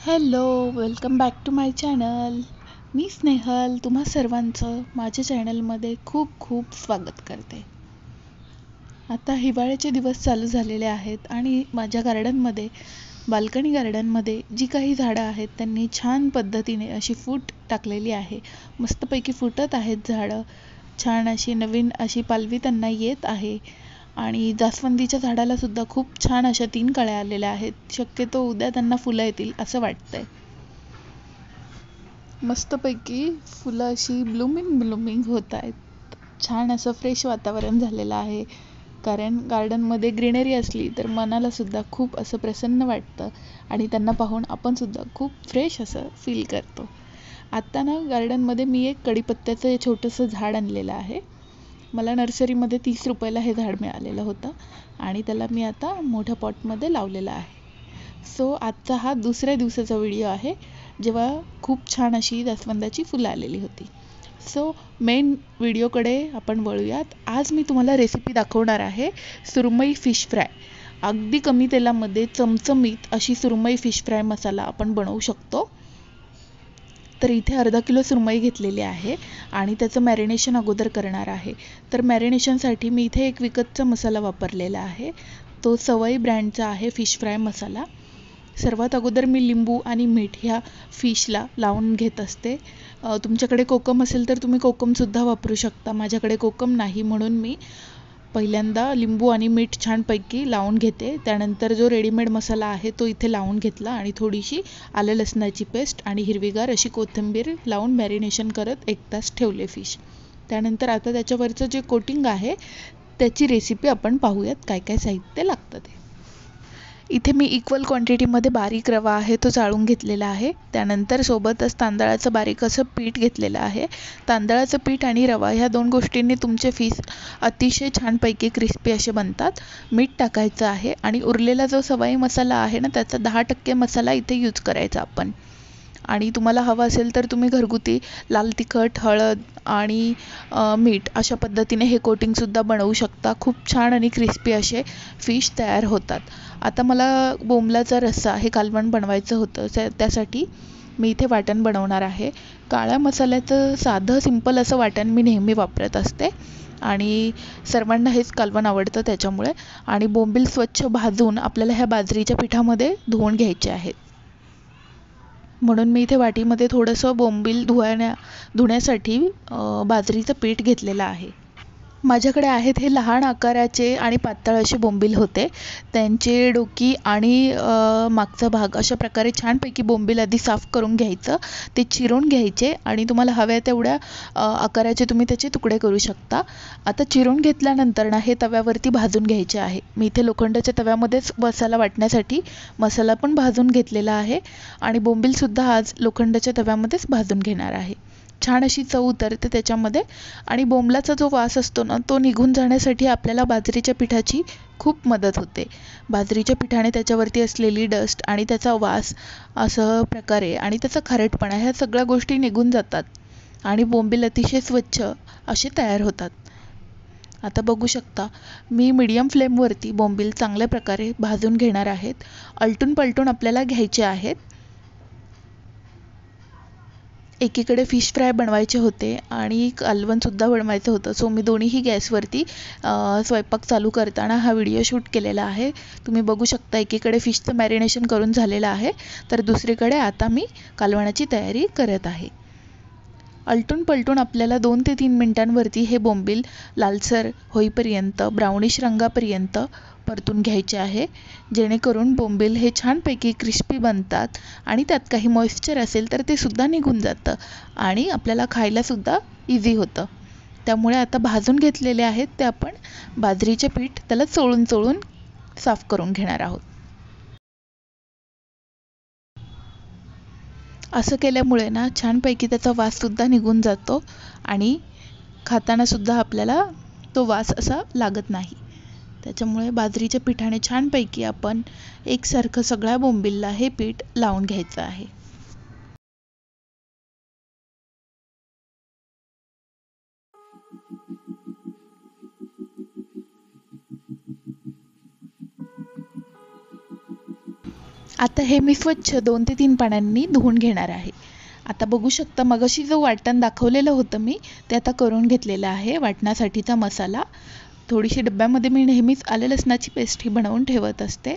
Hello, welcome back to my channel. मी स्नेहल तुम्हा सर्वांचं माझ्या चॅनलमध्ये खूप खूप स्वागत करते. आता हिवाळ्याचे दिवस चालू झालेले आहेत आणि माझ्या गार्डनमध्ये, बाल्कनी गार्डनमध्ये जी काही झाडं आहेत त्यांनी छान पद्धतीने अशी फूट टाकलेली आहे. मस्तपैकी फुटत आहेत झाडं. छान अशी नवीन अशी पालवी त्यांना येत आहे. आणि जास्वंदीच्या झाडाला सुद्धा खूप छान अशा 3 कळ्या आलेल्या आहेत. शक्यतो उद्या त्यांना फुलं येतील असं वाटतंय. मस्तपैकी फुलं अशी ब्लूमिंग होत आहेत. छान असं फ्रेश वातावरण झालेलं आहे. कारण गार्डनमध्ये ग्रीनरी असली तर मनाला सुद्धा खूप असं प्रसन्न वाटतं आणि त्यांना पाहून आपण सुद्धा खूप फ्रेश असं फील करतो. आत्ता ना गार्डनमध्ये मी एक कढीपत्त्याचं छोटंसं झाड आणलेलं आहे. मला नर्सरीमध्ये 30 रुपयाला हे झाड मिळालेलं होतं आणि त्याला मी आता मोठ्या पॉटमध्ये लावलेलं आहे. सो आजचा हा दुसऱ्या दिवसाचा व्हिडिओ आहे जेव्हा खूप छान अशी जास्वंदाची फुलं आलेली होती. सो मेन व्हिडिओकडे आपण वळूयात. आज मी तुम्हाला रेसिपी दाखवणार आहे सुरमई फिश फ्राय. अगदी कमी तेलामध्ये चमचमीत अशी सुरमई फिश फ्राय मसाला आपण बनवू शकतो. तर इथे अर्धा किलो सुरमई घेतलेली आहे आणि त्याचं मॅरिनेशन अगोदर करणार आहे. तर मॅरिनेशनसाठी मी इथे एक विकतचा मसाला वापरलेला आहे. तो सवई ब्रँडचा आहे फिश फ्राय मसाला. सर्वात अगोदर मी लिंबू आणि मीठ ह्या फिशला लावून घेत असते. तुमच्याकडे कोकम असेल तर तुम्ही कोकमसुद्धा वापरू शकता. माझ्याकडे कोकम नाही म्हणून मी पहिल्यांदा लिंबू आणि मीठ छानपैकी लावून घेते. त्यानंतर जो रेडीमेड मसाला आहे तो इथे लावून घेतला आणि थोडीशी आलं लसणाची पेस्ट आणि हिरवीगार अशी कोथिंबीर लावून मॅरिनेशन करत 1 तास ठेवले फिश. त्यानंतर आता त्याच्यावरचं जे कोटिंग आहे त्याची रेसिपी आपण पाहूयात, काय काय साहित्य लागतं ते. इथे मी इक्वल क्वांटिटीमध्ये बारीक रवा आहे तो चाळून घेतलेला आहे. त्यानंतर सोबतच तांदळाचं बारीक असं पीठ घेतलेलं आहे. तांदळाचं पीठ आणि रवा ह्या 2 गोष्टींनी तुमचे फिश अतिशय छानपैकी क्रिस्पी असे बनतात. मीठ टाकायचं आहे आणि उरलेला जो सवाई मसाला आहे ना त्याचा 10% मसाला इथे यूज करायचा आपण. आणि तुम्हाला हवं असेल तर तुम्ही घरगुती लाल तिखट, हळद आणि मीठ अशा पद्धतीने हे कोटिंगसुद्धा बनवू शकता. खूप छान आणि क्रिस्पी असे फिश तयार होतात. आता मला बोंबलाचा रस्सा हे कालवण बनवायचं होतं. त्यासाठी मी इथे वाटण बनवणार आहे. काळ्या मसाल्याचं साधं सिंपल असं वाटण मी नेहमी वापरत असते आणि सर्वांना हेच कालवण आवडतं त्याच्यामुळे. आणि बोंबील स्वच्छ भाजून आपल्याला ह्या बाजरीच्या पिठामध्ये धुवून घ्यायचे आहेत. म्हणून मी इथे वाटीमध्ये थोडंसं बोंबील धुण्यासाठी बाजरीचं पीठ घेतलेलं आहे. माझ्याकडे आहेत हे लहान आकाराचे आणि पातळ असे बोंबील होते. त्यांचे डोकी आणि मागचा भाग अशा प्रकारे छानपैकी बोंबील आधी साफ करून घ्यायचं. ते चिरून घ्यायचे आणि तुम्हाला हव्या तेवढ्या आकाराचे तुम्ही त्याचे तुकडे करू शकता. आता चिरून घेतल्यानंतर ना हे तव्यावरती भाजून घ्यायचे आहे. मी इथे लोखंडाच्या तव्यामध्येच मसाला वाटण्यासाठी मसाला पण भाजून घेतलेला आहे आणि बोंबीलसुद्धा आज लोखंडाच्या तव्यामध्येच भाजून घेणार आहे. छान अशी चव उतरते त्याच्यामध्ये आणि बोंबलाचा जो वास असतो ना तो निघून जाण्यासाठी आपल्याला बाजरीच्या पिठाची खूप मदत होते. बाजरीच्या पिठाने त्याच्यावरती असलेली डस्ट आणि त्याचा वास असं प्रकारे आणि त्याचा खारटपणा ह्या सगळ्या गोष्टी निघून जातात आणि बोंबील अतिशय स्वच्छ असे तयार होतात. आता बघू शकता मी मीडियम फ्लेमवरती बोंबील चांगल्या प्रकारे भाजून घेणार आहेत. आलटून पलटून आपल्याला घ्यायचे आहेत. एकीकडे फिश फ्राय बनवायचे होते आणि कालवणसुद्धा बनवायचं होतं. सो मी दोन्हीही गॅसवरती स्वयंपाक चालू करताना हा व्हिडिओ शूट केलेला आहे. तुम्ही बघू शकता एकीकडे फिशचं मॅरिनेशन करून झालेलं आहे तर दुसरीकडे आता मी कालवणाची तयारी करत आहे. आलटून पलटून आपल्याला 2 ते 3 मिनिटांवरती हे बोंबील लालसर होईपर्यंत, ब्राउनिश रंगापर्यंत परतून घ्यायचे आहे. जेणेकरून बोंबील हे छानपैकी क्रिस्पी बनतात आणि त्यात काही मॉइश्चर असेल तर ते सुद्धा निघून जातं आणि आपल्याला खायलासुद्धा इझी होतं. त्यामुळे आता भाजून घेतलेले आहेत ते आपण बाजरीचे पीठ त्याला चोळून चोळून साफ करून घेणार आहोत. असं केल्यामुळे ना छानपैकी त्याचा वाससुद्धा निघून जातो आणि खातानासुद्धा आपल्याला तो वास असा लागत नाही. त्याच्यामुळे बाजरीच्या पिठाने छानपैकी आपण एकसारखं सगळ्या बोंबीलला हे पीठ लावून घ्यायचं आहे. आता हे मी स्वच्छ 2 ते 3 पाण्याने धुवून घेणार आहे. आता बघू शकता मगाशी जो वाटण दाखवलेलं होतं मी ते आता करून घेतलेलं आहे. वाटणासाठीचा मसाला थोडीशी डब्यामध्ये मी नेहमीच आलं लसणाची पेस्ट ही बनवून ठेवत असते.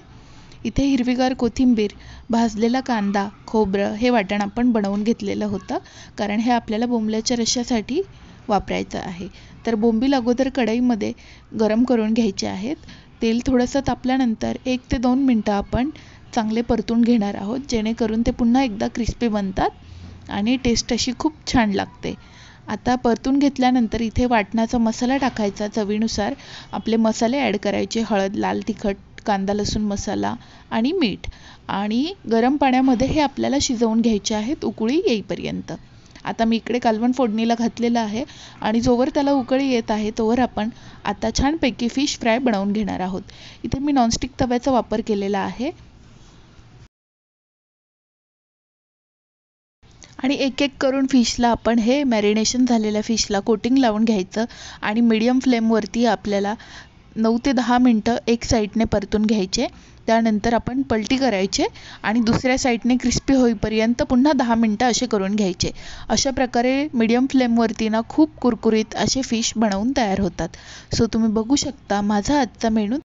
इथे हिरवीगार कोथिंबीर, भाजलेला कांदा, खोबरं हे वाटण आपण बनवून घेतलेलं होतं, कारण हे आपल्याला बोंबल्याच्या रश्श्यासाठी वापरायचं आहे. तर बोंबील अगोदर कढईमध्ये गरम करून घ्यायचे आहेत. तेल थोडंसं तापल्यानंतर 1 ते 2 मिनटं आपण चांगले परतून घेणार आहोत, जेणेकरून ते पुन्हा एकदा क्रिस्पी बनतात आणि टेस्ट अशी खूप छान लागते. आता परतून घेतल्यानंतर इथे वाटणाचा मसाला टाकायचा, चवीनुसार आपले मसाले ॲड करायचे, हळद, लाल तिखट, कांदा लसूण मसाला आणि मीठ. आणि गरम पाण्यामध्ये हे आपल्याला शिजवून घ्यायचे आहेत उकळी येईपर्यंत. आता मी इकडे कालवण फोडणीला घातलेलं आहे आणि जोवर त्याला उकळी येत आहे तोवर आपण आता छानपैकी फिश फ्राय बनवून घेणार आहोत. इथे मी नॉनस्टिक तव्याचा वापर केलेला आहे आणि एक एक करून फिशला आपण हे मॅरिनेशन झालेल्या फिशला कोटिंग लावून घ्यायचं आणि मीडियम फ्लेमवरती आपल्याला 9 ते 10 मिनटं एक साईडने परतून घ्यायचे. त्यानंतर आपण पलटी करायचे आणि दुसऱ्या साईडने क्रिस्पी होईपर्यंत पुन्हा 10 मिनटं असे करून घ्यायचे. अशा प्रकारे मीडियम फ्लेमवरती ना खूप कुरकुरीत असे फिश बनवून तयार होतात. सो तुम्ही बघू शकता माझा आजचा मेनू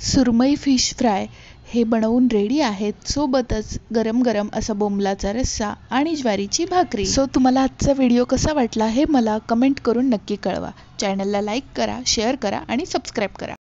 सुरमई फिश फ्राय हे बनवून रेडी आहेत. सोबतच गरम गरम असा बोंबलाचा रस्सा आणि ज्वारीची भाकरी. सो तुम्हाला आजचा व्हिडिओ कसा वाटला हे मला कमेंट करून नक्की कळवा. चॅनलला लाईक करा, शेअर करा आणि सबस्क्राईब करा.